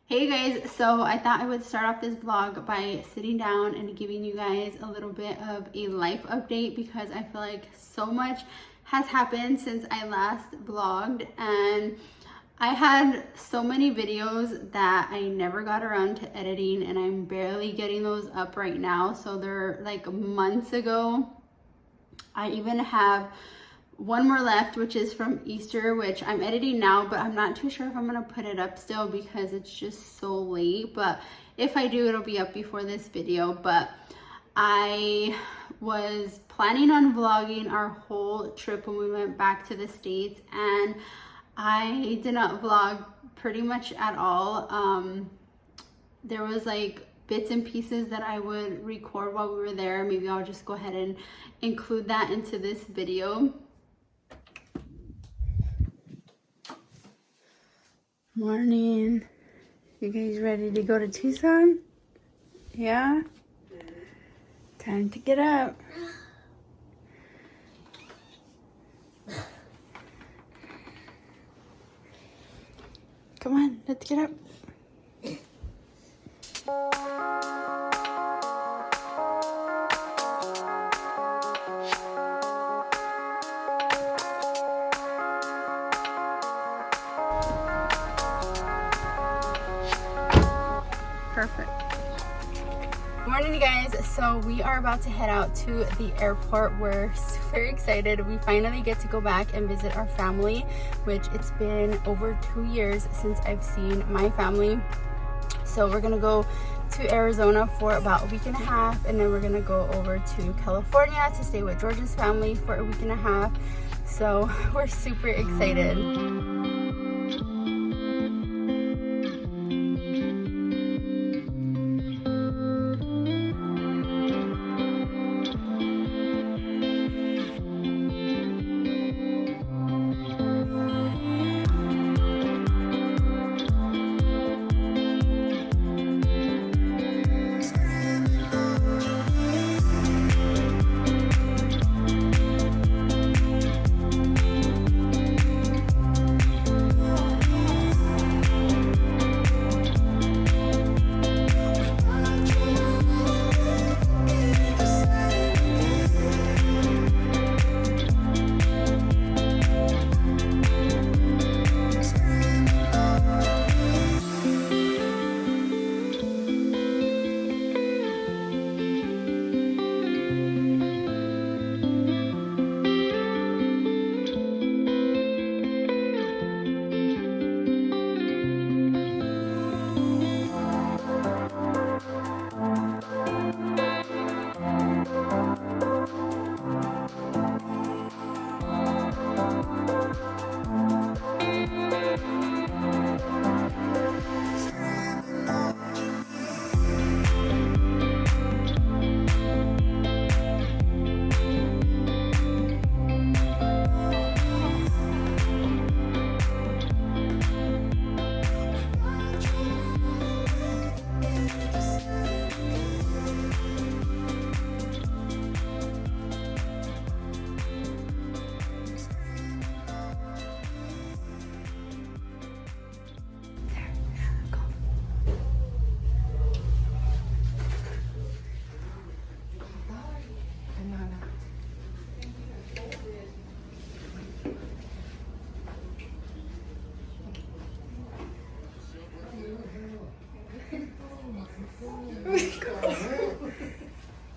Hey guys, so I thought I would start off this vlog by sitting down and giving you guys a little bit of a life update because I feel like so much has happened since I last vlogged, and I had so many videos that I never got around to editing, and I'm barely getting those up right now. So they're like months ago. I even have one more left, which is from Easter, which I'm editing now, but I'm not too sure if I'm gonna put it up still because it's just so late. But if I do, it'll be up before this video. But I was planning on vlogging our whole trip when we went back to the States, and I did not vlog pretty much at all. There was like bits and pieces that I would record while we were there. Maybe I'll just go ahead and include that into this video. Morning. You guys ready to go to Tucson? Yeah? Time to get up. Come on, let's get up. Perfect. Morning, you guys. So we are about to head out to the airport. We're super excited. We finally get to go back and visit our family, which it's been over 2 years since I've seen my family. So we're gonna go to Arizona for about a week and a half, and then we're gonna go over to California to stay with George's family for a week and a half. So we're super excited.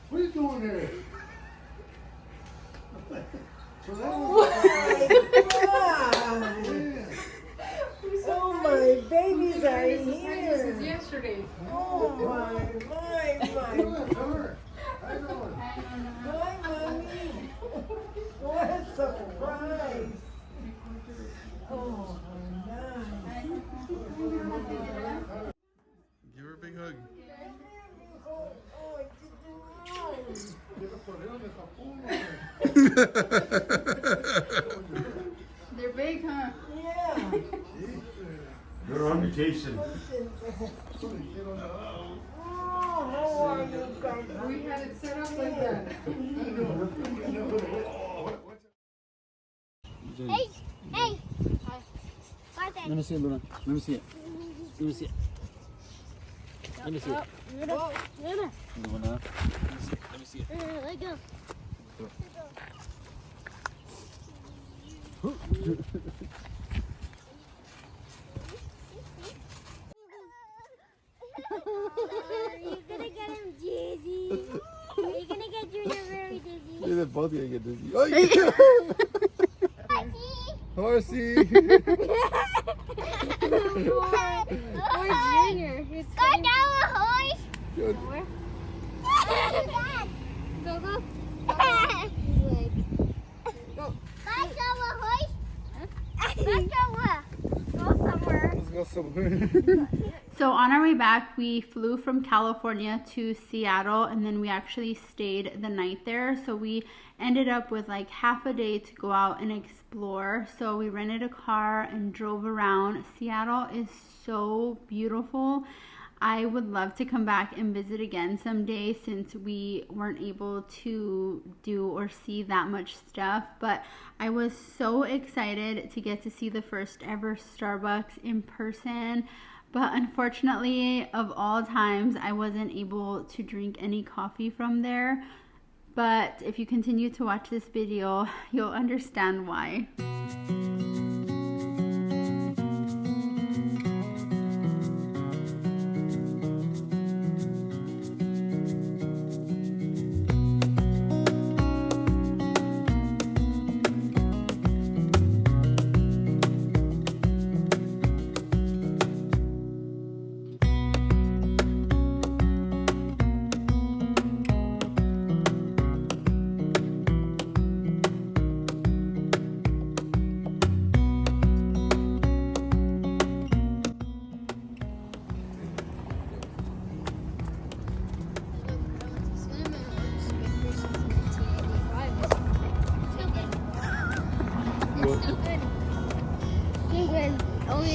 What are you doing here? Oh, my babies are here. This is yesterday. Oh, my. Hi, Doris. How you doing? Hi, Mommy. What a surprise. Oh, nice. Give her a big hug. Oh, I They're big, huh? yeah. You're on vacation. Oh, how are you guys? We had it set up like that. Hey! Let me see it, Luna. Let me see it. Let me see it. Let me see it. You wanna? Let me see it. Let go. Are you gonna get him dizzy? Are you gonna get Junior very dizzy? They're both gonna get dizzy. Oh, Horsey! Or Junior. Go down, horse. Good. Go, go. Go. Let's go, horse. Let's go somewhere. Let's go somewhere. So on our way back, we flew from California to Seattle, and then we actually stayed the night there. So we ended up with like half a day to go out and explore. So we rented a car and drove around. Seattle is so beautiful. I would love to come back and visit again someday, since we weren't able to do or see that much stuff. But I was so excited to get to see the first ever Starbucks in person. But unfortunately, of all times, I wasn't able to drink any coffee from there. But if you continue to watch this video, you'll understand why.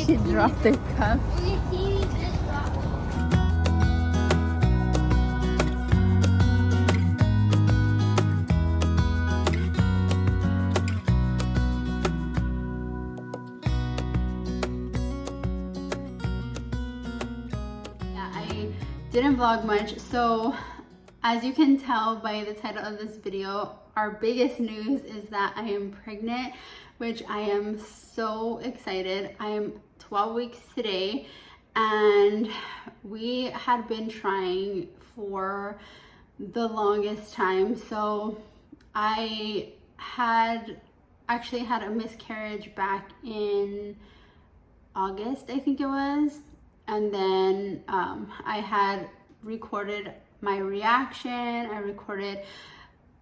She dropped the cup. I didn't vlog much, so as you can tell by the title of this video, our biggest news is that I am pregnant, which I am so excited. I am 12 weeks today, and we had been trying for the longest time. So I had actually had a miscarriage back in August, I think it was. And then I had recorded my reaction. I recorded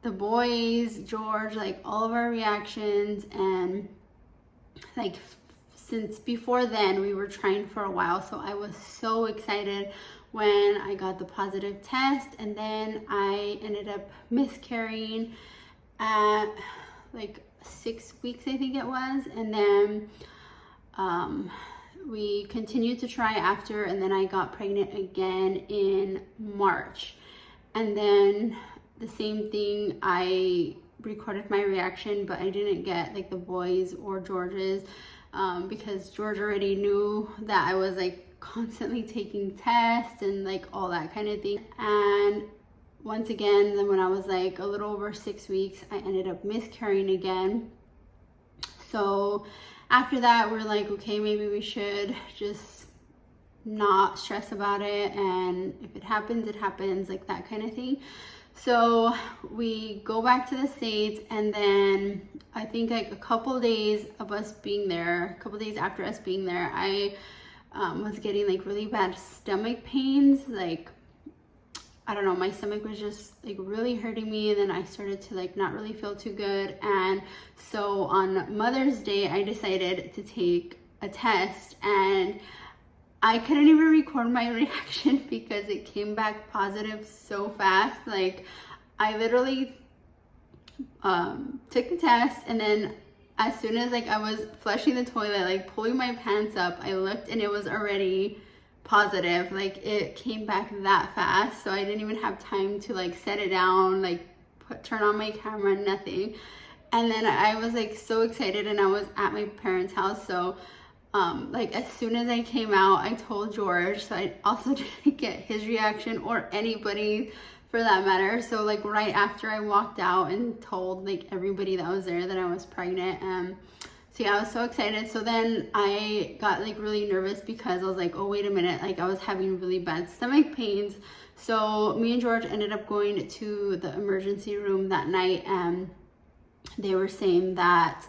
the boys, George, like all of our reactions. And like since before then, we were trying for a while. So I was so excited when I got the positive test. And then I ended up miscarrying at like 6 weeks, I think it was. And then we continued to try after, and then I got pregnant again in March. And then the same thing, I recorded my reaction, but I didn't get like the boys or George's because George already knew that I was like constantly taking tests and like all that kind of thing. And once again, then when I was like a little over 6 weeks, I ended up miscarrying again. So after that, we're like, okay, maybe we should just not stress about it, and if it happens, it happens, like that kind of thing. So we go back to the States, and then I think like a couple days of us being there, a couple days after us being there, I was getting like really bad stomach pains. Like, I don't know, my stomach was just like really hurting me, and then I started to like not really feel too good. And so on Mother's Day, I decided to take a test, and I couldn't even record my reaction because it came back positive so fast. Like, I literally took the test, and then as soon as like I was flushing the toilet, like pulling my pants up, I looked and it was already positive. Like, it came back that fast, so I didn't even have time to like set it down, like turn on my camera, nothing. And then I was like so excited, and I was at my parents' house, so like as soon as I came out, I told George, so I also didn't get his reaction or anybody for that matter. So like right after I walked out and told like everybody that was there that I was pregnant, so yeah, I was so excited. So then I got like really nervous because I was like, oh wait a minute, like I was having really bad stomach pains. So me and George ended up going to the emergency room that night, and they were saying that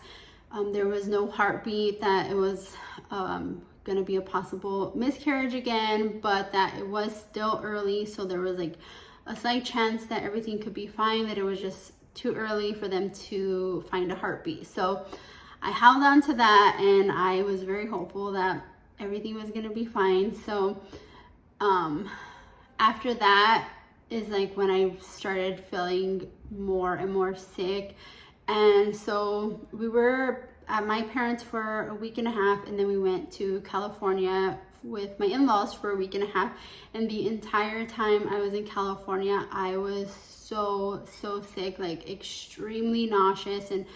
there was no heartbeat, that it was gonna be a possible miscarriage again, but that it was still early, so there was like a slight chance that everything could be fine, that it was just too early for them to find a heartbeat. So I held on to that, and I was very hopeful that everything was gonna be fine. So after that is like when I started feeling more and more sick. And so we were at my parents for a week and a half, and then we went to California with my in-laws for a week and a half. And the entire time I was in California, I was so sick, like extremely nauseous and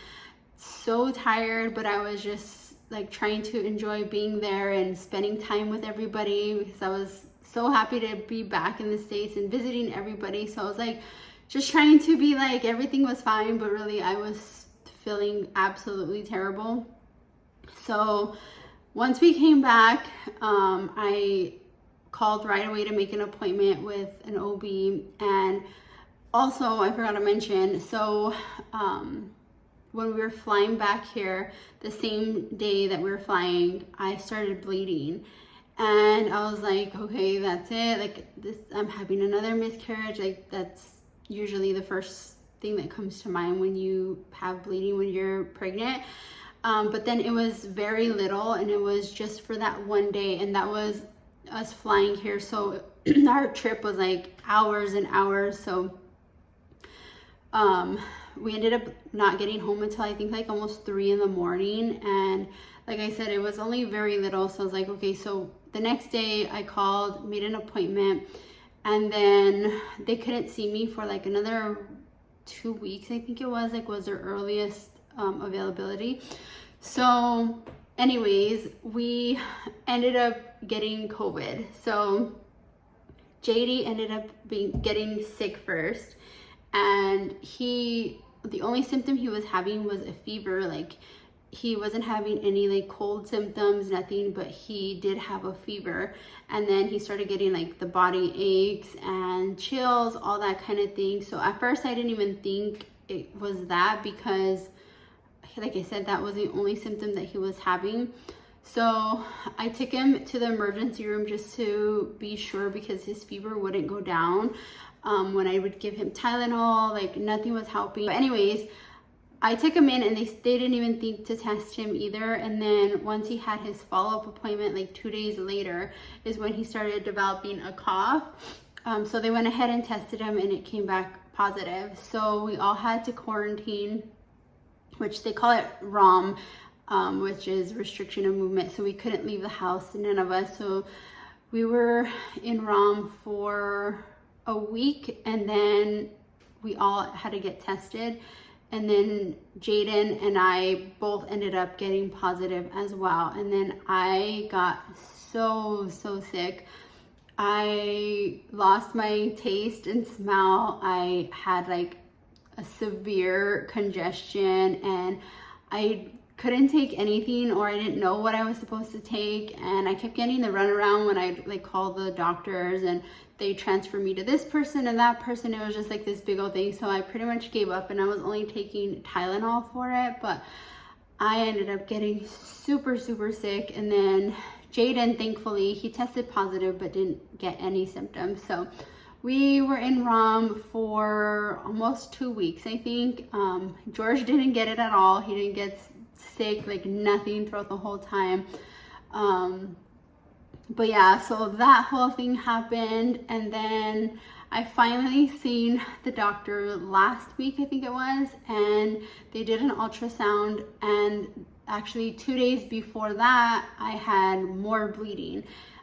so tired, but I was just like trying to enjoy being there and spending time with everybody because I was so happy to be back in the States and visiting everybody. So I was like just trying to be like everything was fine, but really I was feeling absolutely terrible. So once we came back, I called right away to make an appointment with an OB. And also I forgot to mention, so when we were flying back here, the same day that we were flying, I started bleeding. And I was like, okay, that's it. Like this, I'm having another miscarriage. Like that's usually the first thing that comes to mind when you have bleeding when you're pregnant. But then it was very little, and it was just for that one day, and that was us flying here. So our trip was like hours and hours. So we ended up not getting home until I think like almost 3 in the morning. And like I said, it was only very little. So I was like, okay, so the next day I called, made an appointment, and then they couldn't see me for like another 2 weeks. I think it was their earliest availability. So anyways, we ended up getting COVID. So JD ended up getting sick first, and the only symptom he was having was a fever. Like he wasn't having any like cold symptoms, nothing, but he did have a fever. And then he started getting like the body aches and chills, all that kind of thing. So at first I didn't even think it was that, because like I said, that was the only symptom that he was having. So I took him to the emergency room just to be sure, because his fever wouldn't go down. When I would give him Tylenol, like nothing was helping. But anyways, I took him in, and they didn't even think to test him either. And then once he had his follow-up appointment, like 2 days later, is when he started developing a cough. So they went ahead and tested him, and it came back positive. So we all had to quarantine, which they call it ROM, which is restriction of movement. So we couldn't leave the house, none of us. So we were in ROM for a week, and then we all had to get tested. And then Jaden and I both ended up getting positive as well. And then I got so sick. I lost my taste and smell. I had like a severe congestion, and I couldn't take anything, or I didn't know what I was supposed to take. And I kept getting the runaround when I like called the doctors, and they transferred me to this person and that person. It was just like this big old thing. So I pretty much gave up, and I was only taking Tylenol for it. But I ended up getting super sick. And then Jaden, thankfully, he tested positive but didn't get any symptoms. So we were in ROM for almost 2 weeks, I think. George didn't get it at all. He didn't get sick, like nothing throughout the whole time. But yeah, so that whole thing happened. And then I finally seen the doctor last week, I think it was, and they did an ultrasound. And actually 2 days before that, I had more bleeding.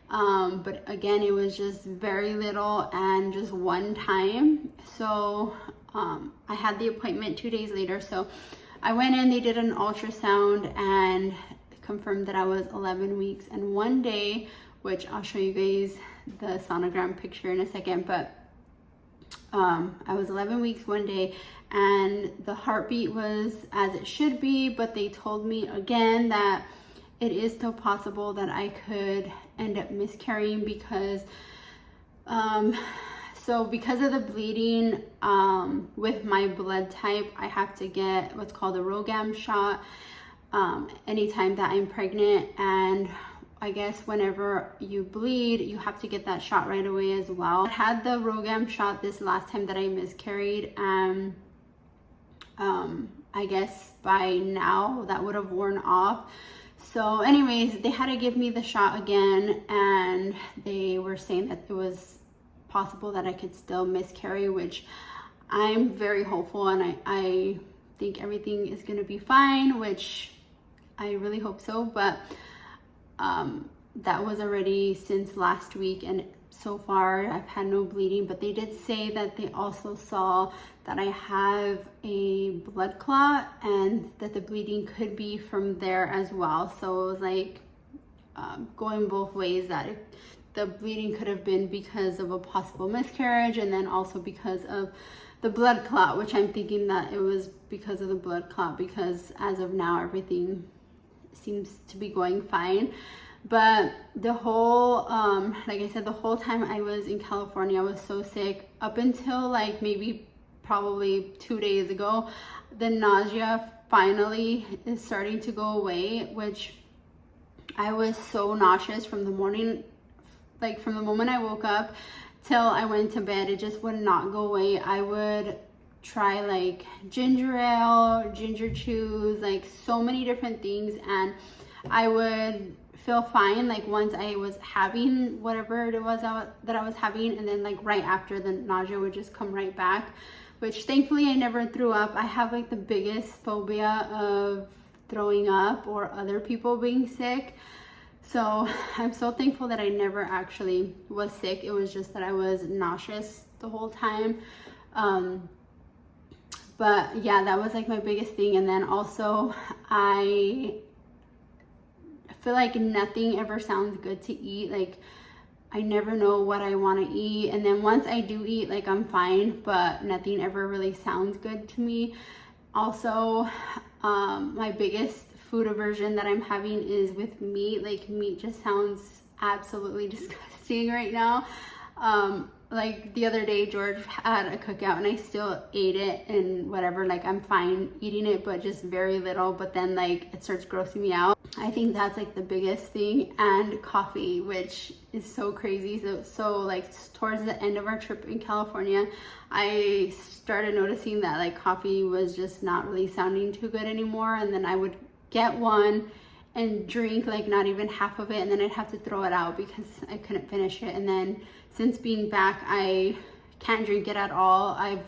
But again, it was just very little and just one time. So I had the appointment 2 days later. So I went in, they did an ultrasound, and confirmed that I was 11 weeks and 1 day, which I'll show you guys the sonogram picture in a second. But I was 11 weeks 1 day, and the heartbeat was as it should be, but they told me again that it is still possible that I could end up miscarrying because because of the bleeding with my blood type, I have to get what's called a RhoGAM shot anytime that I'm pregnant. And I guess whenever you bleed, you have to get that shot right away as well. I had the RhoGAM shot this last time that I miscarried, and I guess by now that would have worn off. So anyways, they had to give me the shot again, and they were saying that it was possible that I could still miscarry, which I'm very hopeful, and I think everything is going to be fine, which I really hope so. But that was already since last week, and so far I've had no bleeding. But they did say that they also saw that I have a blood clot and that the bleeding could be from there as well. So it was like going both ways, that the bleeding could have been because of a possible miscarriage, and then also because of the blood clot, which I'm thinking that it was because of the blood clot, because as of now everything seems to be going fine. But the whole like I said, the whole time I was in California, I was so sick. Up until like maybe probably 2 days ago, the nausea finally is starting to go away, which I was so nauseous from the morning, like from the moment I woke up till I went to bed. It just would not go away. I would try like ginger ale, ginger chews, like so many different things, and I would feel fine like once I was having whatever it was that I was having, and then like right after, the nausea would just come right back, which thankfully I never threw up. I have like the biggest phobia of throwing up or other people being sick. So I'm so thankful that I never actually was sick. It was just that I was nauseous the whole time. But yeah, that was like my biggest thing. And then also I feel like nothing ever sounds good to eat. Like I never know what I want to eat. And then once I do eat, like I'm fine, but nothing ever really sounds good to me. Also, my biggest food aversion that I'm having is with meat. Like meat just sounds absolutely disgusting right now. Like the other day, George had a cookout and I still ate it and whatever, like I'm fine eating it, but just very little. But then like it starts grossing me out. I think that's like the biggest thing. And coffee, which is so crazy. So like towards the end of our trip in California, I started noticing that like coffee was just not really sounding too good anymore. And then I would get one and drink like not even half of it, and then I'd have to throw it out because I couldn't finish it. And then since being back, I can't drink it at all. I've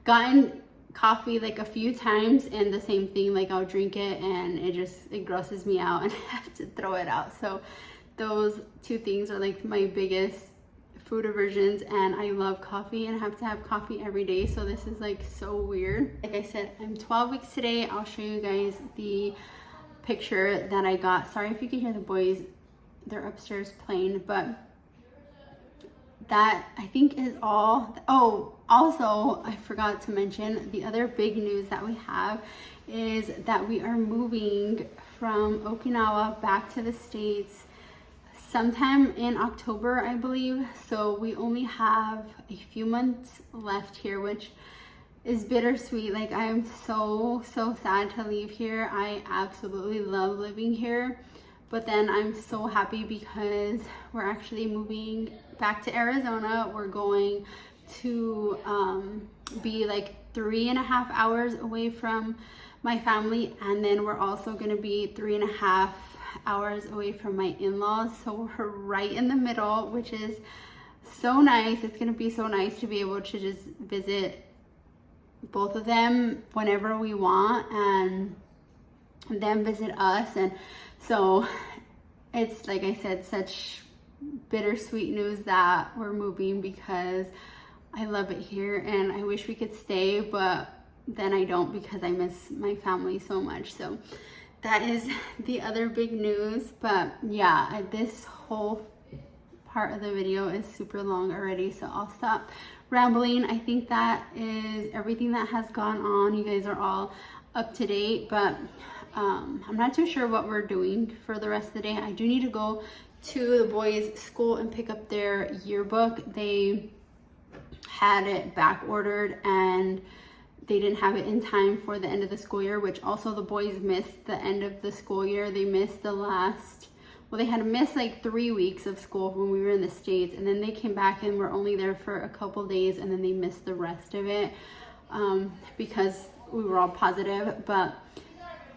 gotten coffee like a few times, and the same thing, like I'll drink it and it grosses me out and I have to throw it out. So those two things are like my biggest food aversions. And I love coffee and I have to have coffee every day, so this is like so weird. Like I said, I'm 12 weeks today. I'll show you guys the picture that I got. Sorry if you can hear the boys, they're upstairs playing, but that I think is all. Oh, also I forgot to mention the other big news that we have is that we are moving from Okinawa back to the States sometime in October, I believe. So we only have a few months left here, which is bittersweet. Like I am so sad to leave here. I absolutely love living here, but then I'm so happy because we're actually moving back to Arizona. We're going to be like 3.5 hours away from my family, and then we're also going to be 3.5 hours away from my in-laws. So we're right in the middle, which is so nice. It's going to be so nice to be able to just visit both of them whenever we want, and them visit us. And so it's, like I said, such bittersweet news that we're moving because I love it here and I wish we could stay, but then I don't because I miss my family so much. So that is the other big news. But yeah, this whole part of the video is super long already, so I'll stop rambling. I think that is everything that has gone on. You guys are all up to date, but I'm not too sure what we're doing for the rest of the day. I do need to go to the boys' school and pick up their yearbook. They had it back ordered and they didn't have it in time for the end of the school year, which also the boys missed the end of the school year. They missed the last, well, they had to miss like 3 weeks of school when we were in the States, and then they came back and were only there for a couple days, and then they missed the rest of it because we were all positive. But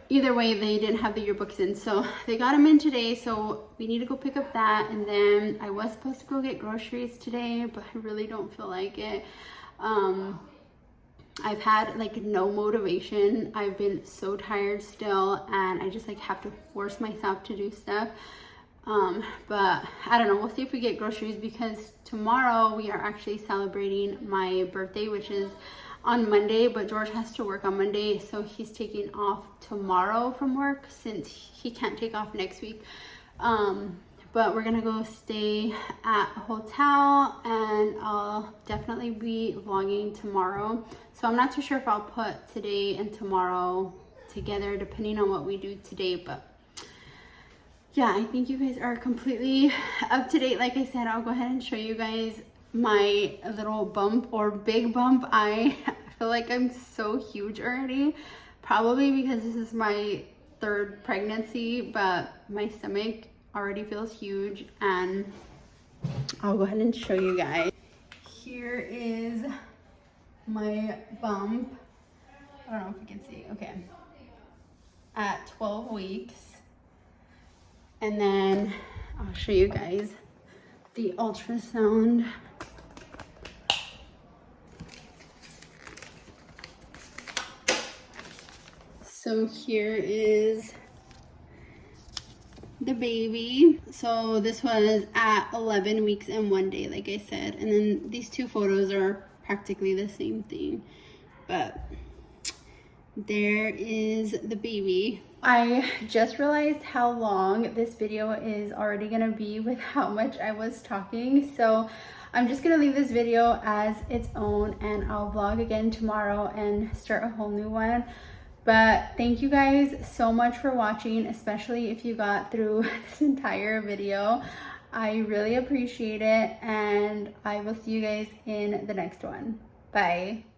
either way, they didn't have the yearbooks in, so they got them in today, so we need to go pick up that. And then I was supposed to go get groceries today, but I really don't feel like it. I've had like no motivation. I've been so tired still, and I just like have to force myself to do stuff. But I don't know, we'll see if we get groceries, because tomorrow we are actually celebrating my birthday, which is on Monday, but George has to work on Monday, so he's taking off tomorrow from work since he can't take off next week. But we're gonna go stay at a hotel, and I'll definitely be vlogging tomorrow. So I'm not too sure if I'll put today and tomorrow together depending on what we do today, but yeah, I think you guys are completely up to date. Like I said, I'll go ahead and show you guys my little bump or big bump. I feel like I'm so huge already, probably because this is my 3rd pregnancy, but my stomach already feels huge, and I'll go ahead and show you guys. Here is my bump. I don't know if you can see. Okay, at 12 weeks, and then I'll show you guys the ultrasound. So here is the baby. So this was at 11 weeks and 1 day, like I said, and then these 2 photos are practically the same thing, but there is the baby. I just realized how long this video is already gonna be with how much I was talking, so I'm just gonna leave this video as its own, and I'll vlog again tomorrow and start a whole new one. But thank you guys so much for watching, especially if you got through this entire video. I really appreciate it, and I will see you guys in the next one. Bye.